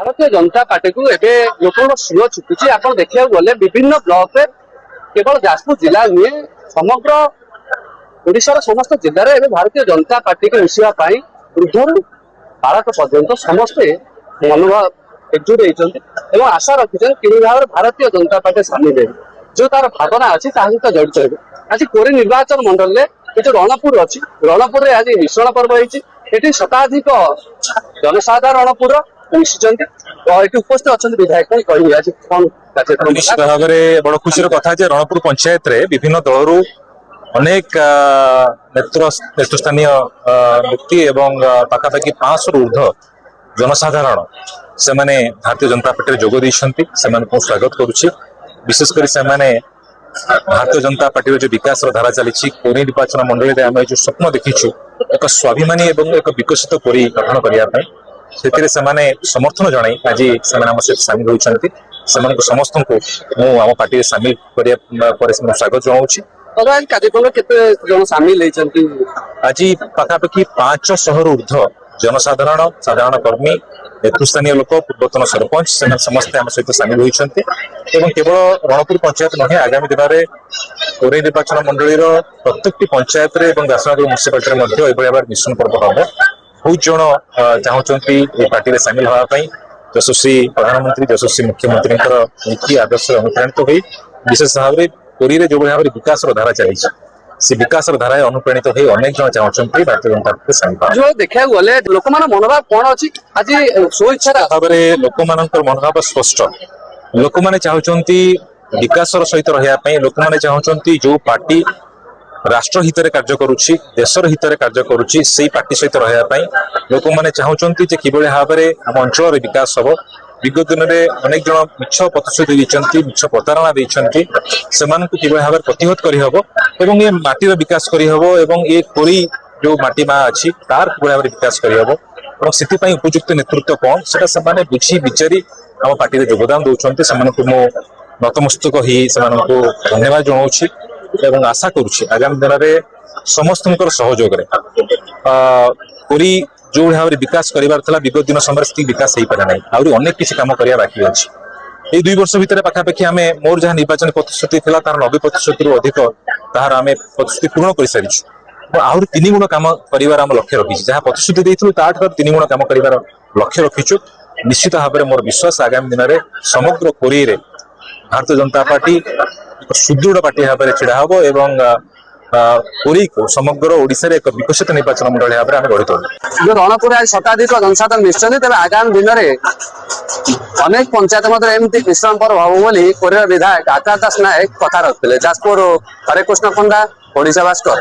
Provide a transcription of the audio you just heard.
Bharatiya Janata party को एवं लोक सुर छुटुची आप देखा गले विभिन्न ब्लॉक केवल जाजपुर जिला नुहे समग्र ओडिशार समस्त जिले में भारतीय जनता पार्टी को मिसाई वृद्धर बालक पर्यंत समस्ते मनोभाव एकजुट होती आशा रखिंट कि भाव में भारतीय जनता पार्टी सामिल है जो तार भावना अच्छी सहित जड़ित हे आज कोरी निर्वाचन मंडल में जो रणपुर अच्छी रणपुर में आज मिश्रण पर्व होती शताधिक जनसाधारणपुर मिशिंट उपस्थित अच्छा विधायक कही आज निश्चित भाव में बड़ खुशी कथा रणपुर पंचायत रे विभिन्न दलरू अनेक नेतृस्थानीय व्यक्ति एवं पाखापाखि 500 रु ऊर्ध्व जनसाधारण से माने भारतीय जनता पार्टी जोग देइछंती सेमानकु स्वागत करुछि। विशेषकर से माने भारतीय जनता पार्टी जो विकास धारा चली कोरी निर्वाचन मंडल में आम जो स्वप्न देखीछु एक स्वाभिमानी एवं एक विकसित कोरी गठन करने से समर्थन जन आज से सामिल होती समस्त को आम पार्टी सामिल करने स्वागत जनाऊँ। कार्यक्रम केते सामिल आज पाखापाखि 500 रु ऊर्ध्व जनसाधारण साधारण कर्मी नेतृस्थानीय लोक पूर्वतन सरपंच से समस्ते आम सहित सामिल होती केवल रणपुर पंचायत नुहे आगामी दिन में कोरे निर्वाचन मंडल प्रत्येक पंचायत दासनगर म्यूनिसिपालिटी मिशन पर्व हम बहुत जन चाहते पार्टी में सामिल होगापी यशस्वी प्रधानमंत्री यशस्वी मुख्यमंत्री नीति आदर्श अनुप्राणित हो विशेष भाव में पुरी जो भाव में विकास धारा चली से विकास धारा अनुप्राणित हो अनेक जन चाहते भारतीय जनता पार्टी सामिल जो देखा गले लोक मनोभाव कौन अच्छी आज स्वेच्छा भाव में लोक मनोभाव स्पष्ट लोक मैंने चाहते विकास सहित रही लोक मैंने चाहते जो पार्टी राष्ट्र हित में कार्य करुच्ची देशर हित में कार्य करुच्ची से पार्टी सहित रही लोक मैंने चाहते कि भाव में आम अंचल विकास हम विगत दिन में अनेक जन मिछ प्रतिश्रुति देते मिछ प्रतारणा देते से भाव में प्रतिहत करहब एवं ये माटीर विकास करहब एवं ये कोरी जो माटी माँ अच्छी तार भाव में विकास करहब और से उपयुक्त नेतृत्व कौन से बुझी विचारी आम पार्टी में योगदान दौरान से नतमस्तक हो धन्यवाद जनाऊँ एवं आशा करुच्ची आगामी दिन में समस्त सहयोग कोरी जो भाव में विकास करार विगत दिन समय विकास हो पारे ना आहरी अनेक किसी कम करने बाकी अच्छी ये 2 वर्ष भितर पाखापाखि आम मोर जहाँ निर्वाचन प्रतिश्रुति था तार 90% रु अधिक तार आम प्रतिश्रुति पूर्ण कर सारी आहरी 3 गुण कम कर लक्ष्य रखी जहाँ प्रतिश्रुति देती 3 गुण कम कर लक्ष्य रखीचु। निश्चित भाव में मोर विश्वास आगामी दिन में समग्र कोरी भारतीय जनता पार्टी सुदृढ़ पार्टी भाव में छिड़ा हम एवं कोरी को समग्र ओडिशा एक विकसित निर्वाचन मंडल भाव में गढ़ी तोड़ू। जो रणपुर आज शताधिक जनसाधारण मिशन तेज आगामी दिन में अनेक पंचायत एमती मिश्रण पर्व हम बोली कोरिया विधायक आकाश दास नायक कथा रखते जाजपुर हरे कृष्ण पंडा ओडिशा भास्कर।